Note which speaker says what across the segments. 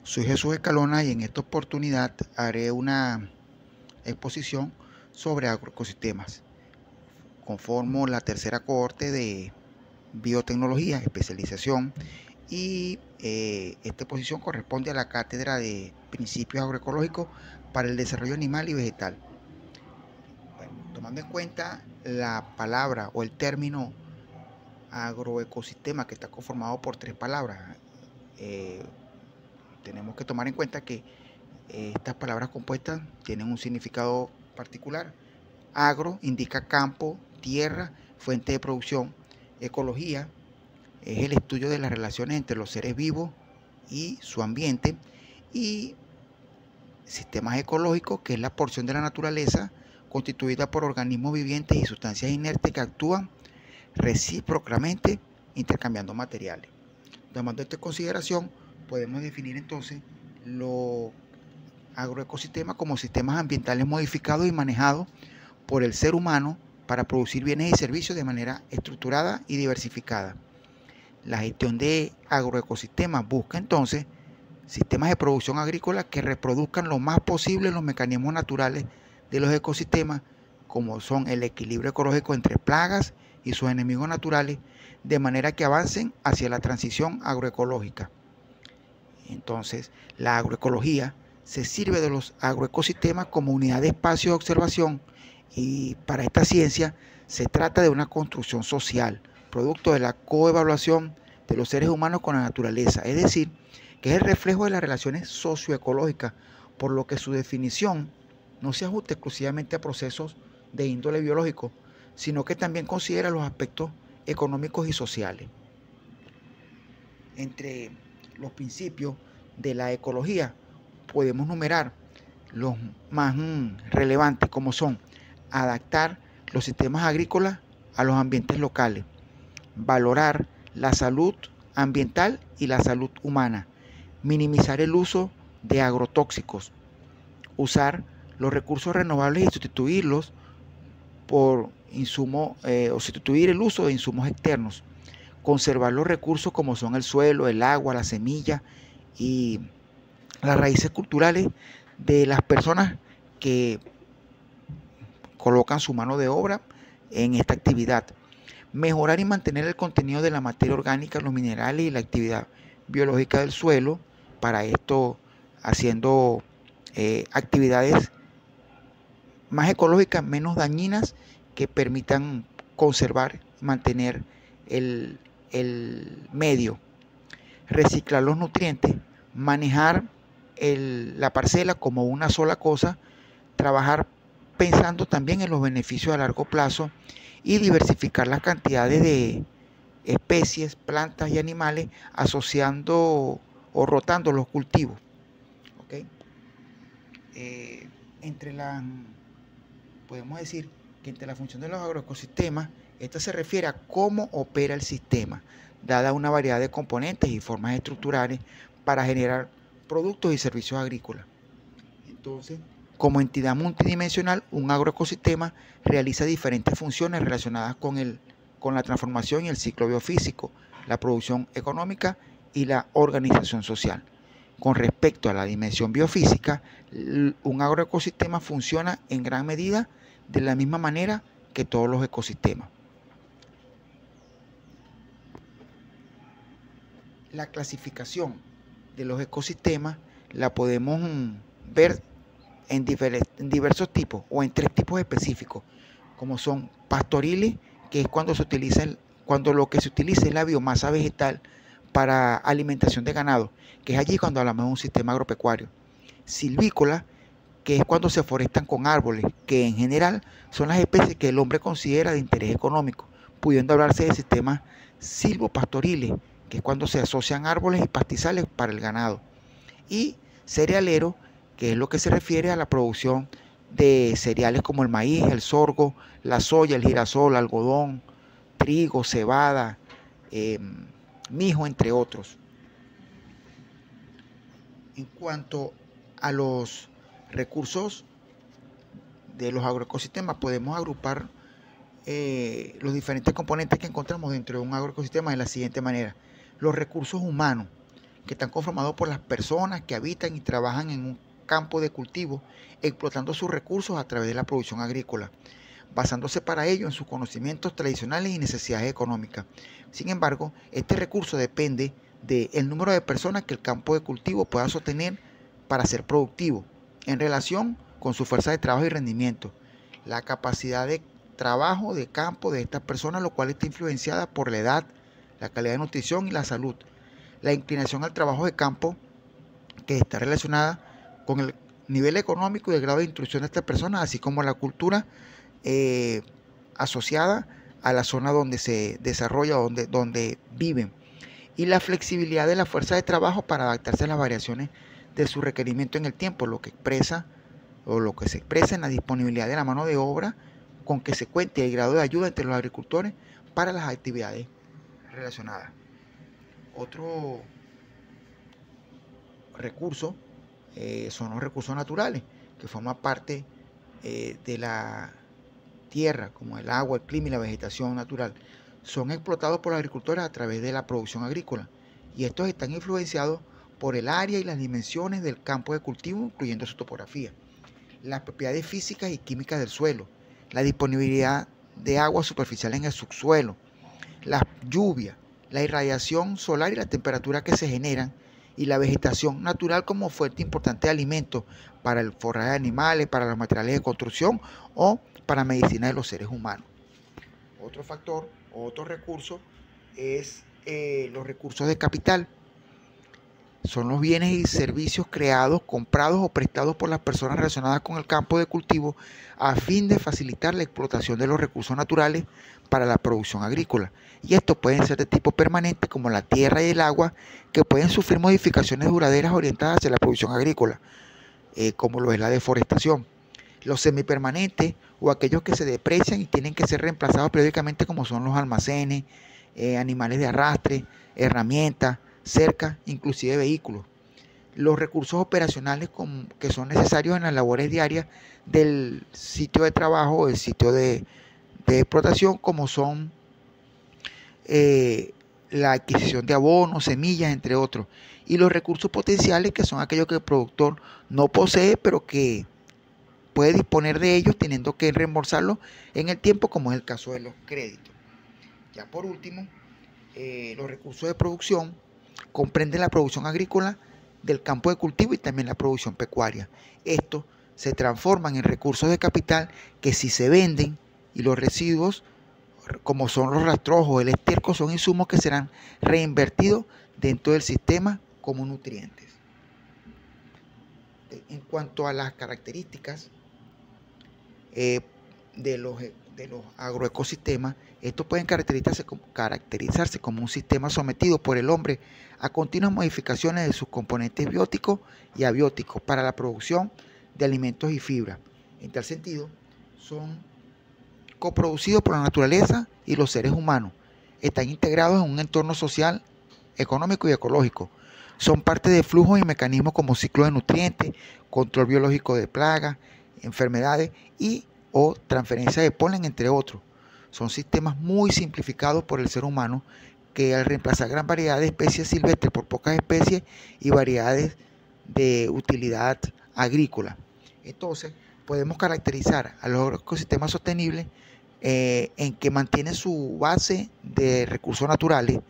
Speaker 1: Soy Jesús Escalona y en esta oportunidad haré una exposición sobre agroecosistemas. Conformo la tercera cohorte de biotecnología, especialización, y esta exposición corresponde a la cátedra de principios agroecológicos para el desarrollo animal y vegetal. Bueno, tomando en cuenta la palabra o el término agroecosistema, que está conformado por tres palabras, eh, tenemos que tomar en cuenta que estas palabras compuestas tienen un significado particular. Agro indica campo, tierra, fuente de producción. Ecología es el estudio de las relaciones entre los seres vivos y su ambiente. Y sistemas ecológicos, que es la porción de la naturaleza constituida por organismos vivientes y sustancias inertes que actúan recíprocamente intercambiando materiales. Tomando esto en consideración, podemos definir entonces los agroecosistemas como sistemas ambientales modificados y manejados por el ser humano para producir bienes y servicios de manera estructurada y diversificada. La gestión de agroecosistemas busca entonces sistemas de producción agrícola que reproduzcan lo más posible los mecanismos naturales de los ecosistemas, como son el equilibrio ecológico entre plagas y sus enemigos naturales, de manera que avancen hacia la transición agroecológica. Entonces, la agroecología se sirve de los agroecosistemas como unidad de espacio de observación, y para esta ciencia se trata de una construcción social, producto de la coevaluación de los seres humanos con la naturaleza, es decir, que es el reflejo de las relaciones socioecológicas, por lo que su definición no se ajusta exclusivamente a procesos de índole biológico, sino que también considera los aspectos económicos y sociales. Entre los principios de la ecología podemos numerar los más relevantes, como son adaptar los sistemas agrícolas a los ambientes locales, valorar la salud ambiental y la salud humana, minimizar el uso de agrotóxicos, usar los recursos renovables y sustituirlos por insumos o sustituir el uso de insumos externos, conservar los recursos como son el suelo, el agua, la semilla y las raíces culturales de las personas que colocan su mano de obra en esta actividad. Mejorar y mantener el contenido de la materia orgánica, los minerales y la actividad biológica del suelo, para esto haciendo actividades más ecológicas, menos dañinas, que permitan conservar, mantener el medio. Reciclar los nutrientes, manejar la parcela como una sola cosa, trabajar pensando también en los beneficios a largo plazo y diversificar las cantidades de especies, plantas y animales, asociando o rotando los cultivos. ¿Okay? Podemos decir que entre la función de los agroecosistemas, esta se refiere a cómo opera el sistema, dada una variedad de componentes y formas estructurales para generar productos y servicios agrícolas. Entonces, como entidad multidimensional, un agroecosistema realiza diferentes funciones relacionadas con la transformación y el ciclo biofísico, la producción económica y la organización social. Con respecto a la dimensión biofísica, un agroecosistema funciona en gran medida de la misma manera que todos los ecosistemas. La clasificación de los ecosistemas la podemos ver en diversos tipos o en tres tipos específicos, como son pastoriles, que es cuando lo que se utiliza es la biomasa vegetal para alimentación de ganado, que es allí cuando hablamos de un sistema agropecuario. Silvícola, que es cuando se forestan con árboles, que en general son las especies que el hombre considera de interés económico, pudiendo hablarse de sistemas silvopastoriles, que es cuando se asocian árboles y pastizales para el ganado. Y cerealero, que es lo que se refiere a la producción de cereales como el maíz, el sorgo, la soya, el girasol, algodón, trigo, cebada, mijo, entre otros. En cuanto a los recursos de los agroecosistemas, podemos agrupar los diferentes componentes que encontramos dentro de un agroecosistema de la siguiente manera. Los recursos humanos. que están conformados por las personas que habitan y trabajan en un campo de cultivo, explotando sus recursos a través de la producción agrícola, basándose para ello en sus conocimientos tradicionales y necesidades económicas. Sin embargo, este recurso depende del número de personas que el campo de cultivo pueda sostener para ser productivo, en relación con su fuerza de trabajo y rendimiento. La capacidad de trabajo de campo de estas personas, lo cual está influenciada por la edad, la calidad de nutrición y la salud. La inclinación al trabajo de campo, que está relacionada con el nivel económico y el grado de instrucción de estas personas, así como la cultura asociada a la zona donde se desarrolla, donde viven, y la flexibilidad de la fuerza de trabajo para adaptarse a las variaciones de su requerimiento en el tiempo, lo que se expresa en la disponibilidad de la mano de obra con que se cuente y el grado de ayuda entre los agricultores para las actividades relacionadas. Otro recurso son los recursos naturales, que forman parte de la tierra, como el agua, el clima y la vegetación natural. Son explotados por los agricultores a través de la producción agrícola, y estos están influenciados por el área y las dimensiones del campo de cultivo, incluyendo su topografía, las propiedades físicas y químicas del suelo, la disponibilidad de agua superficial en el subsuelo, la lluvia, la irradiación solar y la temperatura que se generan, y la vegetación natural como fuente importante de alimentos para el forraje de animales, para los materiales de construcción o para medicina de los seres humanos. Otro factor, otro recurso es los recursos de capital. Son los bienes y servicios creados, comprados o prestados por las personas relacionadas con el campo de cultivo a fin de facilitar la explotación de los recursos naturales para la producción agrícola. Y estos pueden ser de tipo permanente, como la tierra y el agua, que pueden sufrir modificaciones duraderas orientadas hacia la producción agrícola, como lo es la deforestación. Los semipermanentes, o aquellos que se deprecian y tienen que ser reemplazados periódicamente, como son los almacenes, animales de arrastre, herramientas, cercas, inclusive vehículos. Los recursos operacionales que son necesarios en las labores diarias del sitio de trabajo o del sitio de explotación, como son la adquisición de abonos, semillas, entre otros. Y los recursos potenciales, que son aquellos que el productor no posee, pero que puede disponer de ellos teniendo que reembolsarlos en el tiempo, como es el caso de los créditos. Ya por último, los recursos de producción comprenden la producción agrícola del campo de cultivo y también la producción pecuaria. Estos se transforman en recursos de capital que, si se venden, y los residuos, como son los rastrojos, el estiércol, son insumos que serán reinvertidos dentro del sistema como nutrientes. En cuanto a las características de los agroecosistemas, estos pueden caracterizarse como un sistema sometido por el hombre a continuas modificaciones de sus componentes bióticos y abióticos para la producción de alimentos y fibra. En tal sentido, son coproducidos por la naturaleza y los seres humanos. Están integrados en un entorno social, económico y ecológico. Son parte de flujos y mecanismos como ciclo de nutrientes, control biológico de plagas, enfermedades y o transferencia de polen, entre otros. Son sistemas muy simplificados por el ser humano, que al reemplazar gran variedad de especies silvestres por pocas especies y variedades de utilidad agrícola. Entonces, podemos caracterizar a los ecosistemas sostenibles en que mantienen su base de recursos naturales,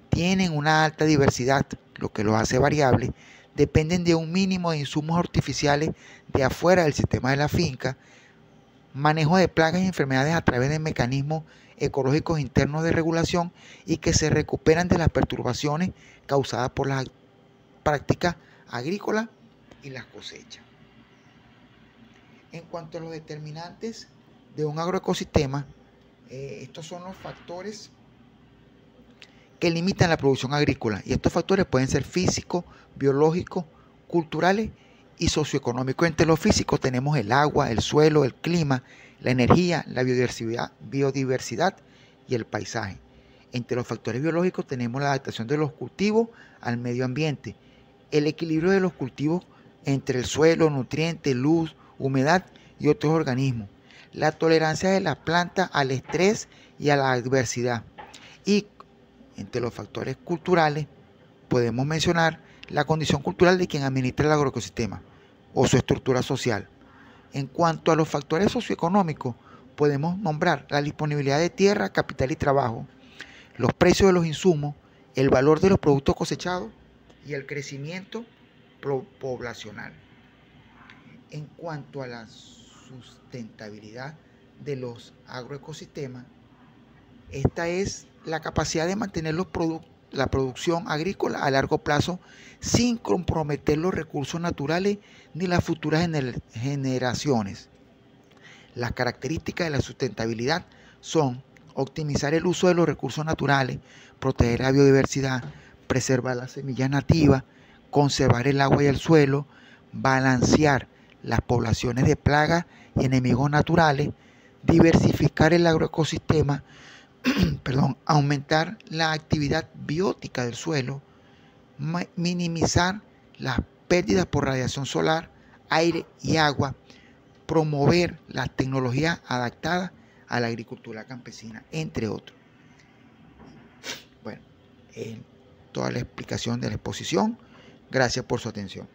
Speaker 1: tienen una alta diversidad, lo que los hace variables, dependen de un mínimo de insumos artificiales de afuera del sistema de la finca, manejo de plagas y enfermedades a través de mecanismos ecológicos internos de regulación y que se recuperan de las perturbaciones causadas por las prácticas agrícolas y las cosechas. En cuanto a los determinantes de un agroecosistema, estos son los factores que limitan la producción agrícola, y estos factores pueden ser físicos, biológicos, culturales y socioeconómicos. Entre los físicos tenemos el agua, el suelo, el clima, la energía, la biodiversidad y el paisaje. Entre los factores biológicos tenemos la adaptación de los cultivos al medio ambiente, el equilibrio de los cultivos entre el suelo, nutrientes, luz, humedad y otros organismos, la tolerancia de la planta al estrés y a la adversidad. Y entre los factores culturales podemos mencionar la condición cultural de quien administra el agroecosistema o su estructura social. En cuanto a los factores socioeconómicos, podemos nombrar la disponibilidad de tierra, capital y trabajo, los precios de los insumos, el valor de los productos cosechados y el crecimiento poblacional. En cuanto a la sustentabilidad de los agroecosistemas, esta es la capacidad de mantener la producción agrícola a largo plazo sin comprometer los recursos naturales ni las futuras generaciones. Las características de la sustentabilidad son optimizar el uso de los recursos naturales, proteger la biodiversidad, preservar las semillas nativas, conservar el agua y el suelo, balancear las poblaciones de plagas y enemigos naturales, diversificar el agroecosistema, aumentar la actividad biótica del suelo, minimizar las pérdidas por radiación solar, aire y agua, promover las tecnologías adaptadas a la agricultura campesina, entre otros. Bueno, toda la explicación de la exposición. Gracias por su atención.